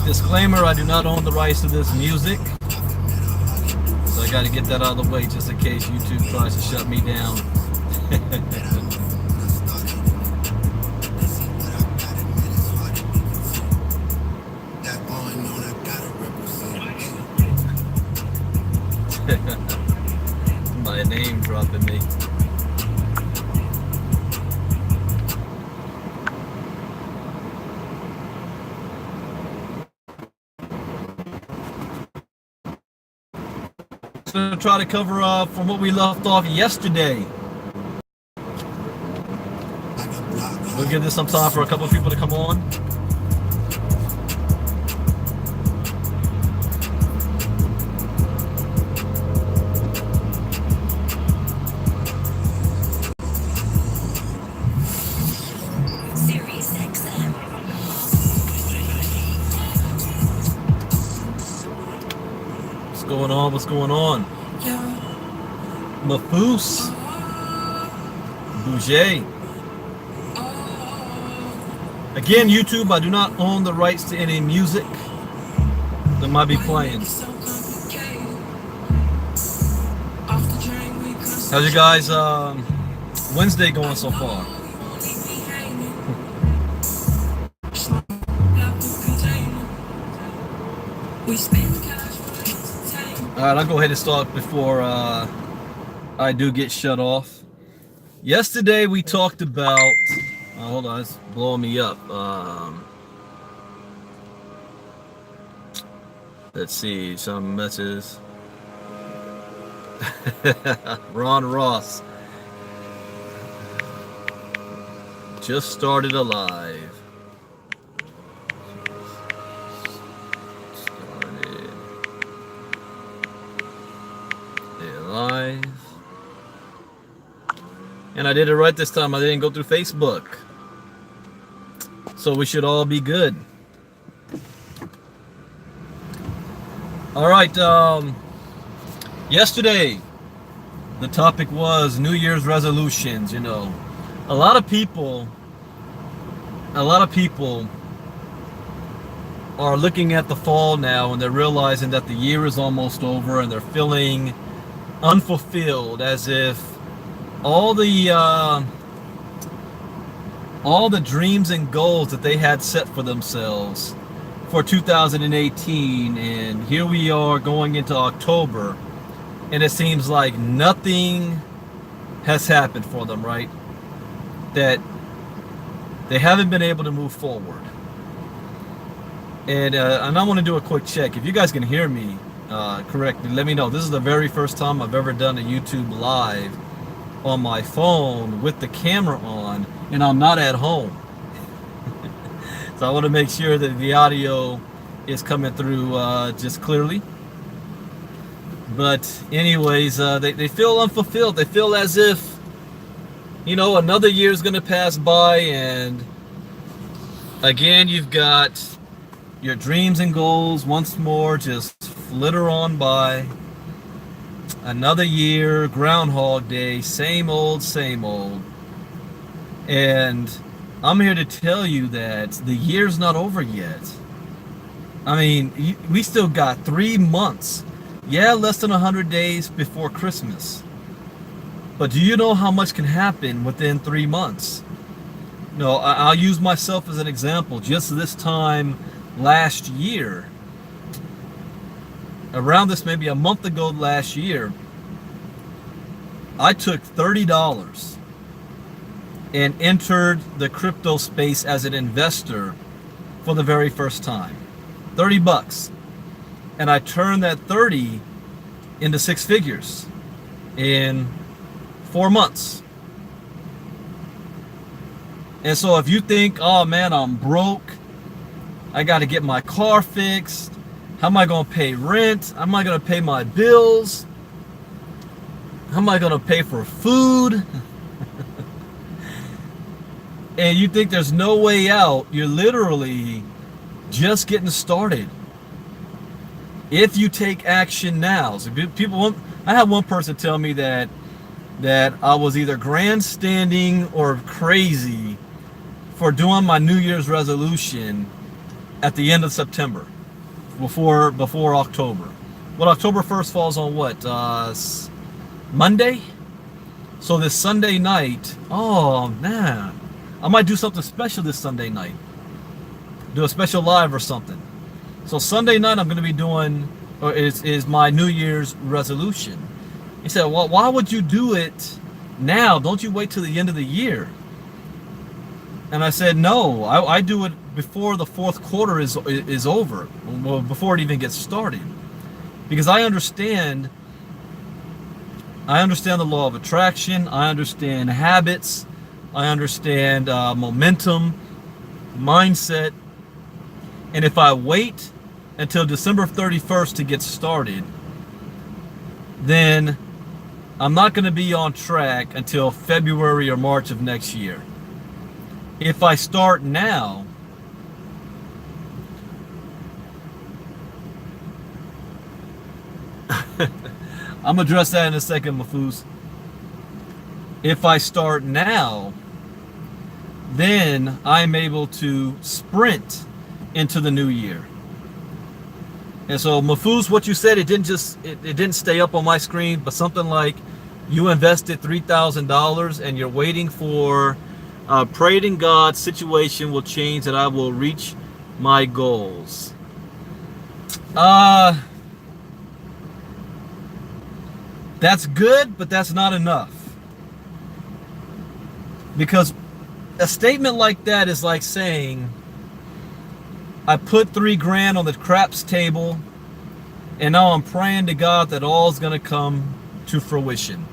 Disclaimer, I do not own the rights to this music. So I got to get that out of the way just in case YouTube tries to shut me down. My name dropping me. Going to try to cover up from what we left off yesterday. We'll give this some time for a couple of people to come on. What's going on? Mafoose Bouger. Again, YouTube, I do not own the rights to any music that might be playing. How's you guys Wednesday going so far? Alright, I'll go ahead and start before I do get shut off. Yesterday we talked about... hold on, it's blowing me up. Let's see, some messages. Ron Ross. Just started alive. Live. And I did it right this time. I didn't go through Facebook. So we should all be good. Alright, yesterday the topic was New Year's resolutions. You know, a lot of people are looking at the fall now and they're realizing that the year is almost over and they're feeling unfulfilled, as if all the dreams and goals that they had set for themselves for 2018, and here we are going into October, and it seems like nothing has happened for them, right? That they haven't been able to move forward. And I want to do a quick check. If you guys can hear me correctly, let me know. This is the very first time I've ever done a YouTube live on my phone with the camera on, and I'm not at home. So I want to make sure that the audio is coming through just clearly. But anyways, they feel unfulfilled. They feel as if, you know, another year is going to pass by, and again you've got your dreams and goals once more just flitter on by. Another year, Groundhog Day, same old, same old. And I'm here to tell you that the year's not over yet. I mean, we still got 3 months. Yeah, less than 100 days before Christmas. But do you know how much can happen within 3 months? No, I'll use myself as an example. Just this time last year, around this maybe a month ago last year, I took $30 and entered the crypto space as an investor for the very first time. 30 bucks. And I turned that 30 into 6 figures in 4 months. And so if you think, oh man, I'm broke, I got to get my car fixed, how am I going to pay rent? How am I going to pay my bills? How am I going to pay for food? And you think there's no way out, you're literally just getting started. If you take action now. So I had one person tell me that I was either grandstanding or crazy for doing my New Year's resolution at the end of September. before October. Well, October 1st falls on what? Monday? So this Sunday night, oh man, I might do something special this Sunday night. Do a special live or something. So Sunday night I'm going to be doing, or is my New Year's resolution. He said, well, why would you do it now? Don't you wait till the end of the year? And I said, no, I do it before the fourth quarter is over, well, before it even gets started. Because I understand the law of attraction. I understand habits. I understand momentum, mindset. And if I wait until December 31st to get started, then I'm not going to be on track until February or March of next year. If I start now, I'm going to address that in a second, Mafuz. If I start now, then I'm able to sprint into the new year. And so, Mafuz, what you said, it didn't stay up on my screen, but something like you invested $3,000 and you're waiting for praying God situation will change and I will reach my goals. That's good, but that's not enough. Because a statement like that is like saying, I put $3,000 on the craps table, and now I'm praying to God that all is going to come to fruition.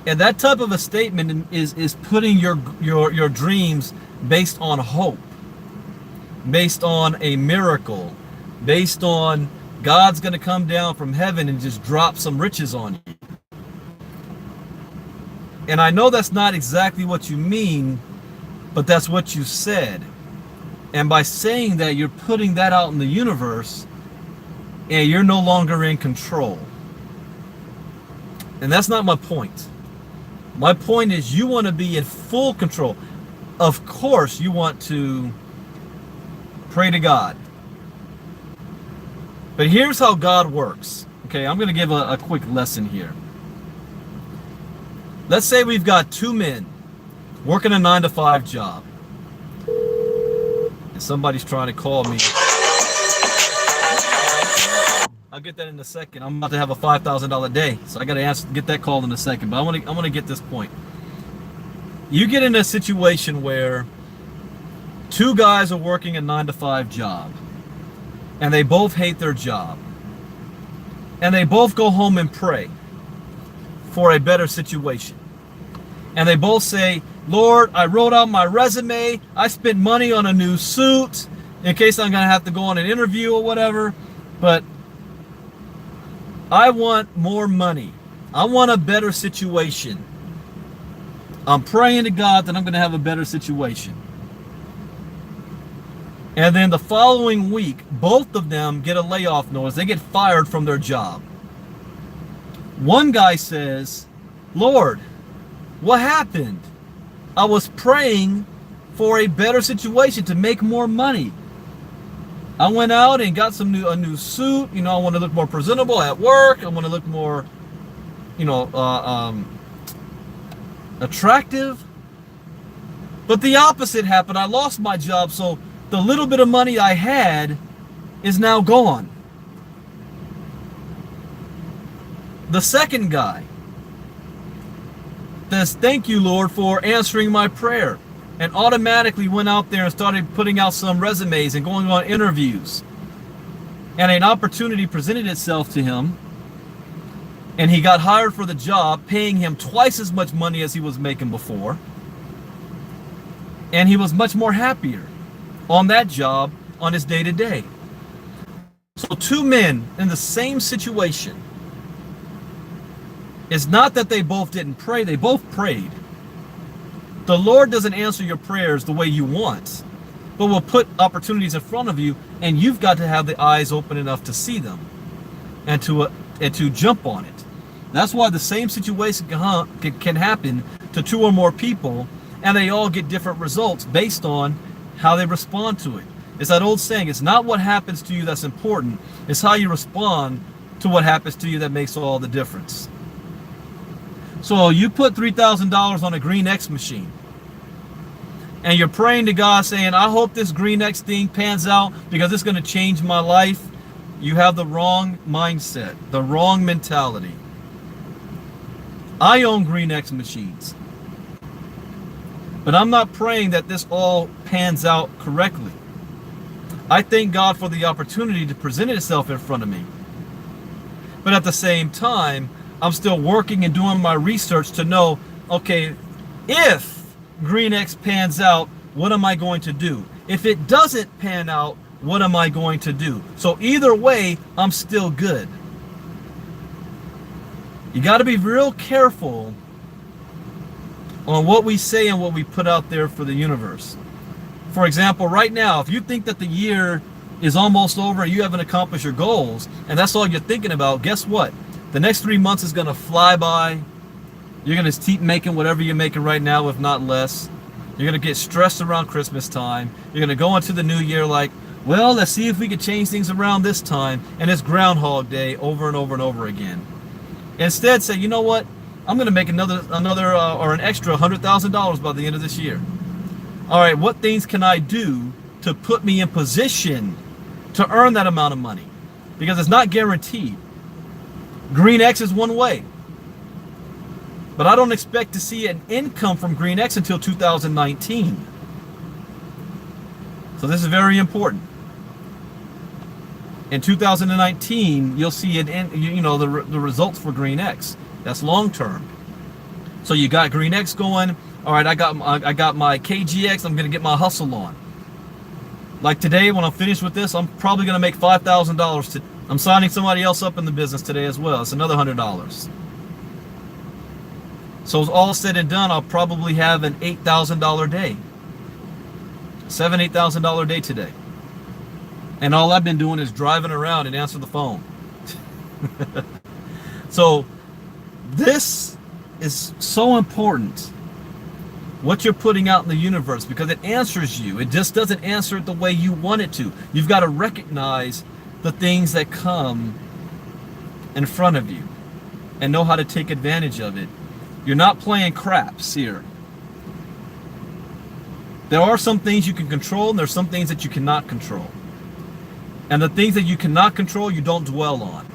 And that type of a statement is putting your dreams based on hope, based on a miracle, based on God's going to come down from heaven and just drop some riches on you. And I know that's not exactly what you mean, but that's what you said. And by saying that, you're putting that out in the universe, and you're no longer in control. And that's not my point. My point is you want to be in full control. Of course, you want to pray to God. But here's how God works. Okay, I'm going to give a quick lesson here. Let's say we've got two men working a 9-to-5 job. And somebody's trying to call me. I'll get that in a second. I'm about to have a $5,000 day, so I got to get that call in a second. But I want to get this point. You get in a situation where two guys are working a 9-to-5 job, and they both hate their job, and they both go home and pray for a better situation. And they both say, Lord, I wrote out my resume. I spent money on a new suit in case I'm going to have to go on an interview or whatever. But I want more money. I want a better situation. I'm praying to God that I'm going to have a better situation. And then the following week, both of them get a layoff notice. They get fired from their job. One guy says, Lord, what happened? I was praying for a better situation to make more money. I went out and got a new suit. I want to look more presentable at work. I want to look more, attractive. But the opposite happened. I lost my job, so the little bit of money I had is now gone. The second guy says, thank you, Lord, for answering my prayer, and automatically went out there and started putting out some resumes and going on interviews. And an opportunity presented itself to him, and he got hired for the job, paying him twice as much money as he was making before. And he was much more happier on that job on his day-to-day. So two men in the same situation. It's not that they both didn't pray, they both prayed. The Lord doesn't answer your prayers the way you want, but will put opportunities in front of you, and you've got to have the eyes open enough to see them and to jump on it. That's why the same situation can happen to two or more people, and they all get different results based on how they respond to it. It's that old saying, it's not what happens to you that's important, it's how you respond to what happens to you that makes all the difference. So you put $3,000 on a Green X machine, and you're praying to God saying, I hope this Green X thing pans out because it's going to change my life. You have the wrong mindset, the wrong mentality. I own Green X machines, but I'm not praying that this all pans out correctly. I thank God for the opportunity to present itself in front of me. But at the same time, I'm still working and doing my research to know, okay, if Green X pans out, what am I going to do? If it doesn't pan out, what am I going to do? So either way, I'm still good. You got to be real careful on what we say and what we put out there for the universe. For example, right now, if you think that the year is almost over and you haven't accomplished your goals, and that's all you're thinking about, guess what? The next 3 months is going to fly by. You're going to keep making whatever you're making right now, if not less. You're going to get stressed around Christmas time. You're going to go into the new year like, well, let's see if we can change things around this time. And it's Groundhog Day over and over and over again. Instead, say, you know what? I'm going to make an extra $100,000 by the end of this year. All right, what things can I do to put me in position to earn that amount of money? Because it's not guaranteed. Green X is one way. But I don't expect to see an income from Green X until 2019. So this is very important. In 2019, you'll see the results for Green X. That's long term. So you got Green X going. All right, I got my KGX. I'm gonna get my hustle on. Like today, when I'm finished with this, I'm probably gonna make $5,000. I'm signing somebody else up in the business today as well. It's another $100. So it's all said and done, I'll probably have an $8,000 day. $8,000 day today. And all I've been doing is driving around and answering the phone. So this is so important, what you're putting out in the universe, because it answers you. It just doesn't answer it the way you want it to. You've got to recognize the things that come in front of you and know how to take advantage of it. You're not playing craps here. There are some things you can control, and there's some things that you cannot control. And the things that you cannot control, you don't dwell on.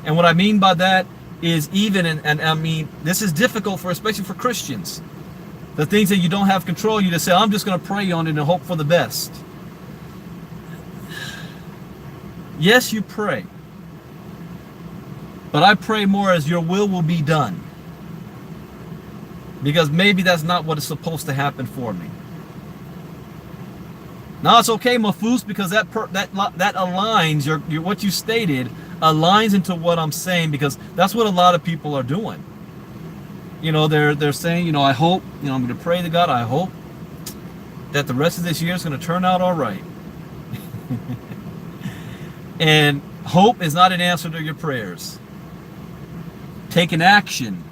And what I mean by that is and I mean, this is difficult especially for Christians. The things that you don't have control, you just say, I'm just going to pray on it and hope for the best. Yes, you pray. But I pray more as your will be done. Because maybe that's not what is supposed to happen for me. Now it's okay, Mafus, because that aligns, what you stated aligns into what I'm saying, because that's what a lot of people are doing. You know, they're saying, I hope, I'm going to pray to God, I hope that the rest of this year is going to turn out all right. And hope is not an answer to your prayers. Taking action,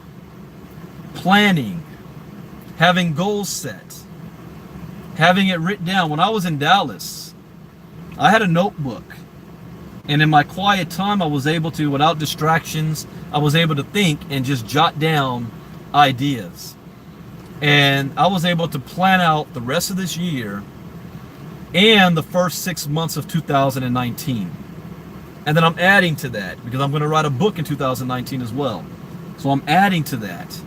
planning, having goals set, having it written down. When I was in Dallas, I had a notebook. And in my quiet time, I was able to, without distractions, I was able to think and just jot down ideas. And I was able to plan out the rest of this year and the first 6 months of 2019. And then I'm adding to that because I'm going to write a book in 2019 as well. So I'm adding to that.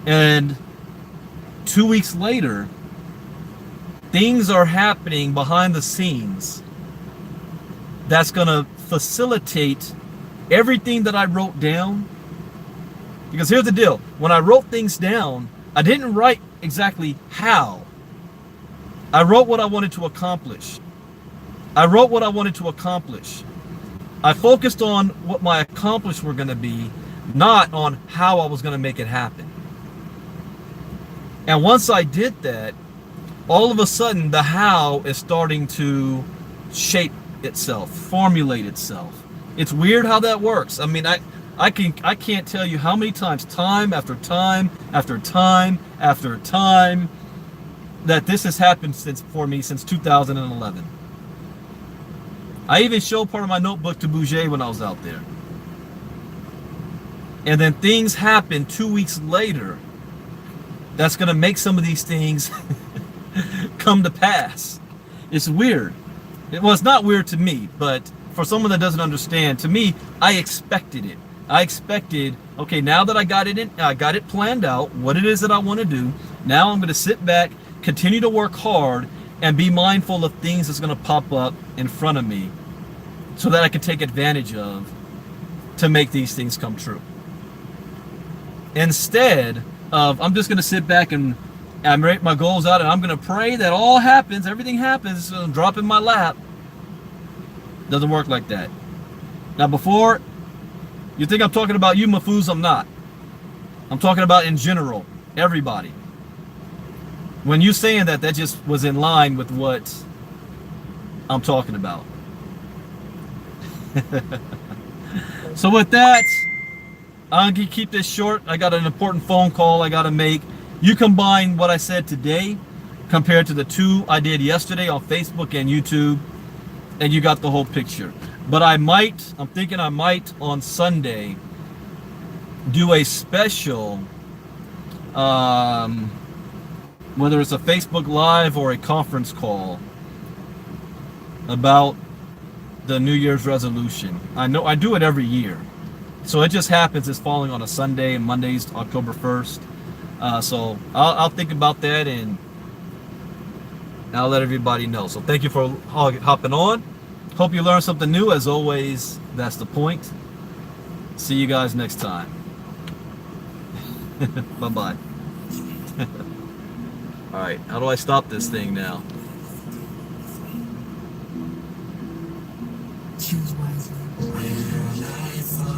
And 2 weeks later, things are happening behind the scenes that's going to facilitate everything that I wrote down. Because here's the deal. When I wrote things down, I didn't write exactly how. I wrote what I wanted to accomplish. I wrote what I wanted to accomplish. I focused on what my accomplishments were going to be, not on how I was going to make it happen. And once I did that, all of a sudden the how is starting to shape itself, formulate itself. It's weird how that works. I mean, I can't tell you how many times, time after time after time after time, that this has happened for me since 2011. I even showed part of my notebook to Bouger when I was out there. And then things happen 2 weeks later that's going to make some of these things come to pass. It's weird. Well, it's not weird to me, but for someone that doesn't understand, to me, I expected it. I expected, okay, now that I got it planned out, what it is that I want to do. Now I'm going to sit back, continue to work hard, and be mindful of things that's going to pop up in front of me so that I can take advantage of to make these things come true. Instead of, I'm just going to sit back and write my goals out and I'm going to pray that all happens, everything happens, drop in my lap. Doesn't work like that. Now, before you think I'm talking about you, Mafuz, I'm not. I'm talking about in general, everybody. When you saying that, that just was in line with what I'm talking about. So with that, I'm going to keep this short. I got an important phone call I got to make. You combine what I said today compared to the 2 I did yesterday on Facebook and YouTube, and you got the whole picture. But I'm thinking I might on Sunday do a special, whether it's a Facebook Live or a conference call about the New Year's resolution. I know I do it every year. So it just happens it's falling on a Sunday, and Monday's October 1st. So I'll think about that and I'll let everybody know. So thank you for hopping on. Hope you learned something new. As always, that's the point. See you guys next time. Bye-bye. All right, how do I stop this thing now?